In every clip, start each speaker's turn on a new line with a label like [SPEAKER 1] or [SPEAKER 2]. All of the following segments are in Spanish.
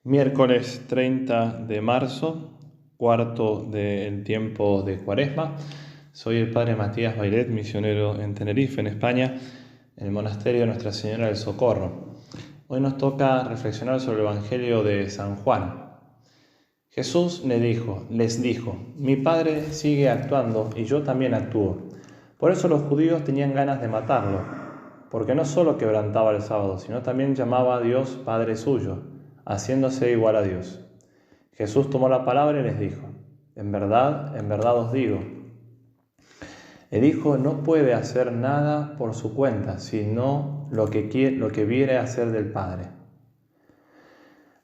[SPEAKER 1] Miércoles 30 de marzo, cuarto del tiempo de Cuaresma. Soy el Padre Matías Bailet, misionero en Tenerife, en España, en el monasterio de Nuestra Señora del Socorro. Hoy nos toca reflexionar sobre el Evangelio de San Juan. Jesús les dijo, mi Padre sigue actuando y yo también actúo. Por eso los judíos tenían ganas de matarlo, porque no solo quebrantaba el sábado, sino también llamaba a Dios Padre suyo, haciéndose igual a Dios. Jesús tomó la palabra y les dijo, en verdad os digo, el Hijo no puede hacer nada por su cuenta, sino lo que viere hacer del Padre.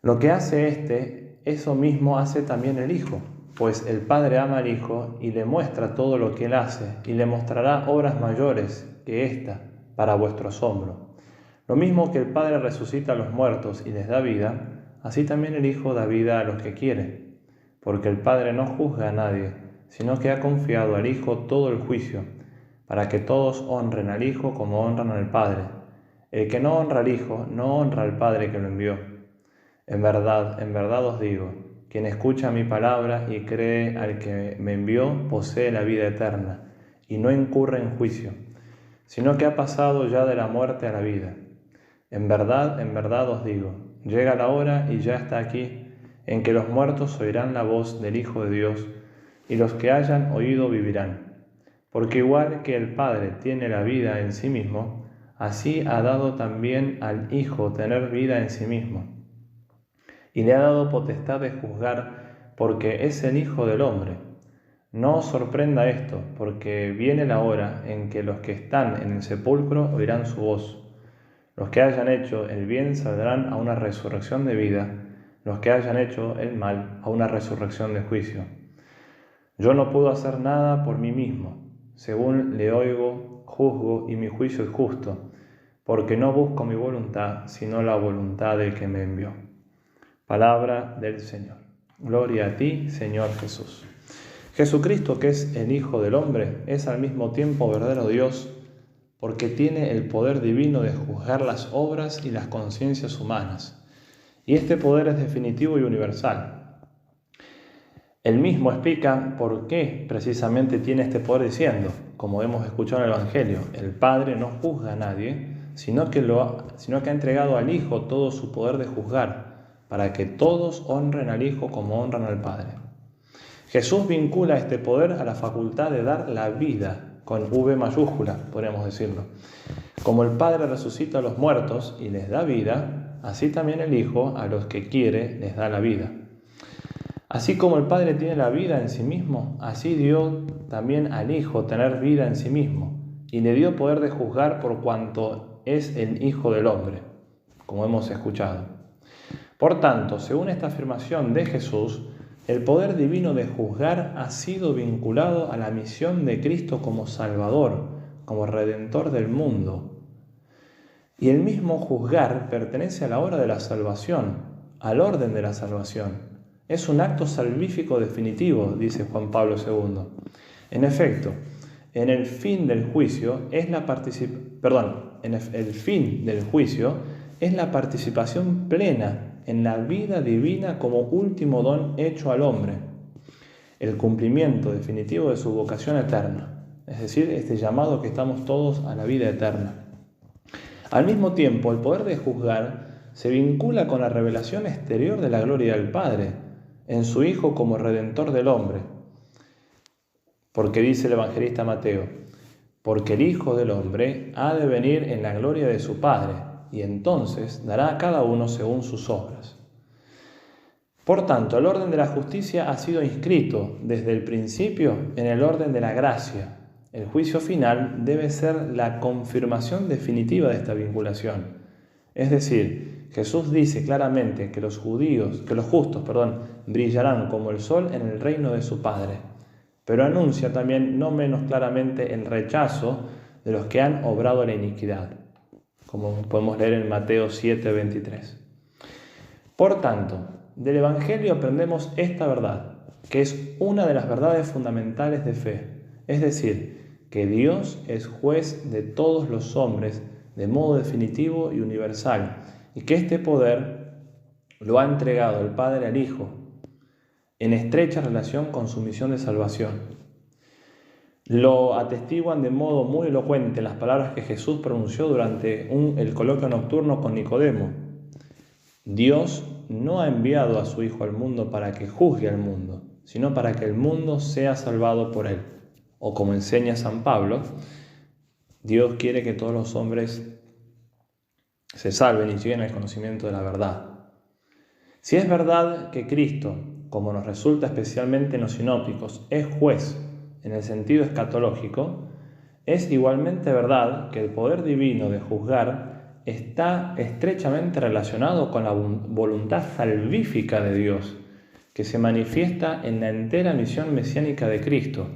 [SPEAKER 1] Lo que hace éste, eso mismo hace también el Hijo, pues el Padre ama al Hijo y le muestra todo lo que Él hace, y le mostrará obras mayores que ésta, para vuestro asombro. Lo mismo que el Padre resucita a los muertos y les da vida, así también el Hijo da vida a los que quiere, porque el Padre no juzga a nadie, sino que ha confiado al Hijo todo el juicio, para que todos honren al Hijo como honran al Padre. El que no honra al Hijo, no honra al Padre que lo envió. En verdad os digo, quien escucha mi palabra y cree al que me envió, posee la vida eterna, y no incurre en juicio, sino que ha pasado ya de la muerte a la vida. En verdad os digo, llega la hora y ya está aquí, en que los muertos oirán la voz del Hijo de Dios, y los que hayan oído vivirán. Porque igual que el Padre tiene la vida en sí mismo, así ha dado también al Hijo tener vida en sí mismo. Y le ha dado potestad de juzgar, porque es el Hijo del hombre. No os sorprenda esto, porque viene la hora en que los que están en el sepulcro oirán su voz. Los que hayan hecho el bien saldrán a una resurrección de vida, los que hayan hecho el mal a una resurrección de juicio. Yo no puedo hacer nada por mí mismo. Según le oigo, juzgo y mi juicio es justo, porque no busco mi voluntad, sino la voluntad del que me envió. Palabra del Señor. Gloria a ti, Señor Jesús. Jesucristo, que es el Hijo del Hombre, es al mismo tiempo verdadero Dios, porque tiene el poder divino de juzgar las obras y las conciencias humanas. Y este poder es definitivo y universal. Él mismo explica por qué precisamente tiene este poder diciendo, como hemos escuchado en el Evangelio, el Padre no juzga a nadie, sino que ha entregado al Hijo todo su poder de juzgar, para que todos honren al Hijo como honran al Padre. Jesús vincula este poder a la facultad de dar la vida, con V mayúscula, podríamos decirlo. Como el Padre resucita a los muertos y les da vida, así también el Hijo a los que quiere les da la vida. Así como el Padre tiene la vida en sí mismo, así dio también al Hijo tener vida en sí mismo, y le dio poder de juzgar por cuanto es el Hijo del Hombre, como hemos escuchado. Por tanto, según esta afirmación de Jesús, el poder divino de juzgar ha sido vinculado a la misión de Cristo como Salvador, como Redentor del mundo. Y el mismo juzgar pertenece a la hora de la salvación, al orden de la salvación. Es un acto salvífico definitivo, dice Juan Pablo II. En efecto, el fin del juicio es la participación plena en la vida divina como último don hecho al hombre, el cumplimiento definitivo de su vocación eterna, es decir, este llamado que estamos todos a la vida eterna. Al mismo tiempo, el poder de juzgar se vincula con la revelación exterior de la gloria del Padre, en su Hijo como Redentor del hombre, porque dice el evangelista Mateo, porque el Hijo del hombre ha de venir en la gloria de su Padre, y entonces dará a cada uno según sus obras. Por tanto, el orden de la justicia ha sido inscrito desde el principio en el orden de la gracia. El juicio final debe ser la confirmación definitiva de esta vinculación. Es decir, Jesús dice claramente que los justos brillarán como el sol en el reino de su Padre, pero anuncia también no menos claramente el rechazo de los que han obrado la iniquidad, como podemos leer en Mateo 7:23. Por tanto, del Evangelio aprendemos esta verdad, que es una de las verdades fundamentales de fe, es decir, que Dios es juez de todos los hombres de modo definitivo y universal, y que este poder lo ha entregado el Padre al Hijo, en estrecha relación con su misión de salvación. Lo atestiguan de modo muy elocuente las palabras que Jesús pronunció durante el coloquio nocturno con Nicodemo. Dios no ha enviado a su Hijo al mundo para que juzgue al mundo, sino para que el mundo sea salvado por él. O como enseña San Pablo, Dios quiere que todos los hombres se salven y lleguen al conocimiento de la verdad. Si es verdad que Cristo, como nos resulta especialmente en los sinópticos, es juez en el sentido escatológico, es igualmente verdad que el poder divino de juzgar está estrechamente relacionado con la voluntad salvífica de Dios, que se manifiesta en la entera misión mesiánica de Cristo,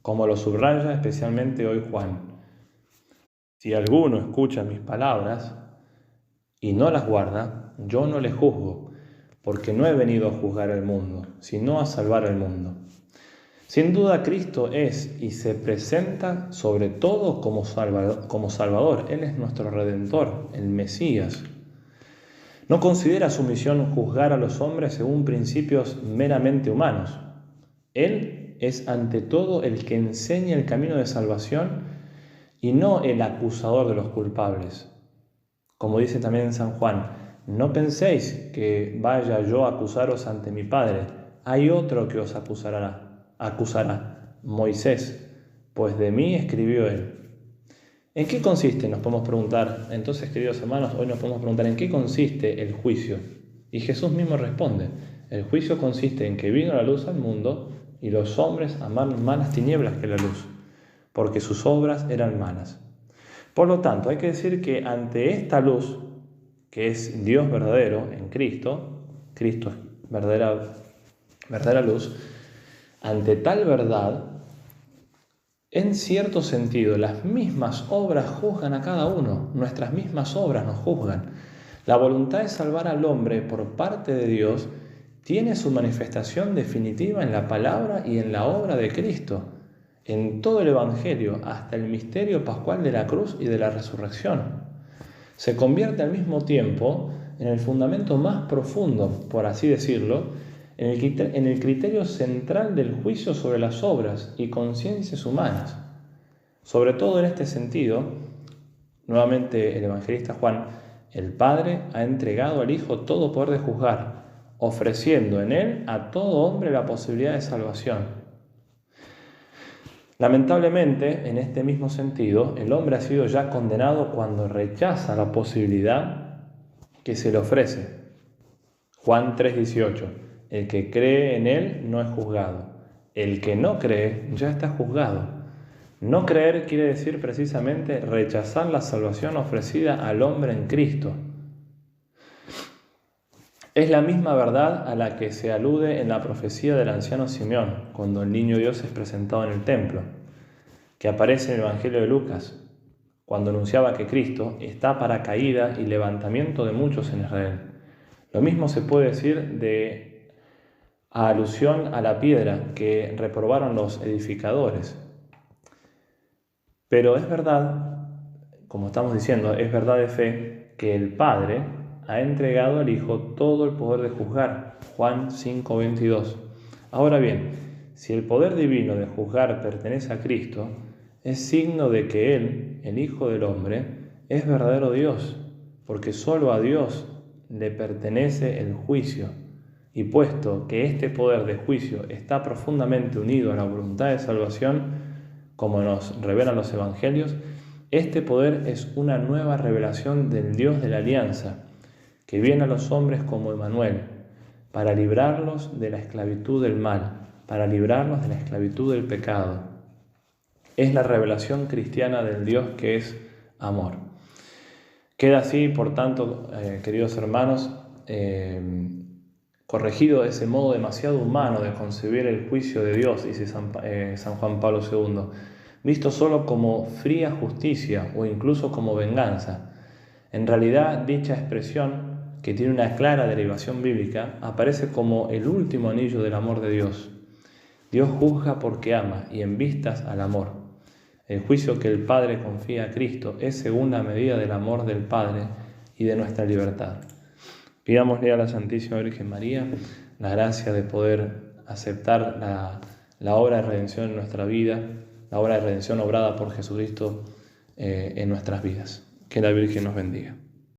[SPEAKER 1] como lo subraya especialmente hoy Juan. Si alguno escucha mis palabras y no las guarda, yo no le juzgo, porque no he venido a juzgar al mundo, sino a salvar al mundo. Sin duda Cristo es y se presenta sobre todo como Salvador. Él es nuestro Redentor, el Mesías. No considera su misión juzgar a los hombres según principios meramente humanos. Él es ante todo el que enseña el camino de salvación y no el acusador de los culpables. Como dice también San Juan, no penséis que vaya yo a acusaros ante mi Padre. Hay otro que os acusará, Moisés, pues de mí escribió él. ¿En qué consiste? Nos podemos preguntar. Entonces, queridos hermanos, hoy nos podemos preguntar ¿en qué consiste el juicio? Y Jesús mismo responde, el juicio consiste en que vino la luz al mundo y los hombres amaron más las tinieblas que la luz, porque sus obras eran malas. Por lo tanto, hay que decir que ante esta luz, que es Dios verdadero en Cristo es verdadera luz, ante tal verdad, en cierto sentido, las mismas obras juzgan a cada uno, nuestras mismas obras nos juzgan. La voluntad de salvar al hombre por parte de Dios tiene su manifestación definitiva en la palabra y en la obra de Cristo, en todo el Evangelio, hasta el misterio pascual de la cruz y de la resurrección. Se convierte al mismo tiempo en el fundamento más profundo, por así decirlo, en el criterio central del juicio sobre las obras y conciencias humanas. Sobre todo en este sentido, nuevamente el evangelista Juan, el Padre ha entregado al Hijo todo poder de juzgar, ofreciendo en él a todo hombre la posibilidad de salvación. Lamentablemente, en este mismo sentido, el hombre ha sido ya condenado cuando rechaza la posibilidad que se le ofrece. Juan 3:18. El que cree en él no es juzgado. El que no cree ya está juzgado. No creer quiere decir precisamente rechazar la salvación ofrecida al hombre en Cristo. Es la misma verdad a la que se alude en la profecía del anciano Simeón, cuando el niño Dios es presentado en el templo, que aparece en el Evangelio de Lucas, cuando anunciaba que Cristo está para caída y levantamiento de muchos en Israel. Lo mismo se puede decir a alusión a la piedra que reprobaron los edificadores. Pero es verdad, como estamos diciendo, es verdad de fe que el Padre ha entregado al Hijo todo el poder de juzgar. Juan 5:22. Ahora bien, si el poder divino de juzgar pertenece a Cristo, es signo de que Él, el Hijo del Hombre, es verdadero Dios, porque solo a Dios le pertenece el juicio. Y puesto que este poder de juicio está profundamente unido a la voluntad de salvación, como nos revelan los evangelios, este poder es una nueva revelación del Dios de la alianza, que viene a los hombres como Emmanuel, para librarlos de la esclavitud del mal, para librarlos de la esclavitud del pecado. Es la revelación cristiana del Dios que es amor. Queda así, por tanto, queridos hermanos, corregido ese modo demasiado humano de concebir el juicio de Dios, dice San Juan Pablo II, visto solo como fría justicia o incluso como venganza. En realidad, dicha expresión, que tiene una clara derivación bíblica, aparece como el último anillo del amor de Dios. Dios juzga porque ama y en vistas al amor. El juicio que el Padre confía a Cristo es según la medida del amor del Padre y de nuestra libertad. Pidámosle a la Santísima Virgen María la gracia de poder aceptar la obra de redención en nuestra vida, la obra de redención obrada por Jesucristo en nuestras vidas. Que la Virgen nos bendiga.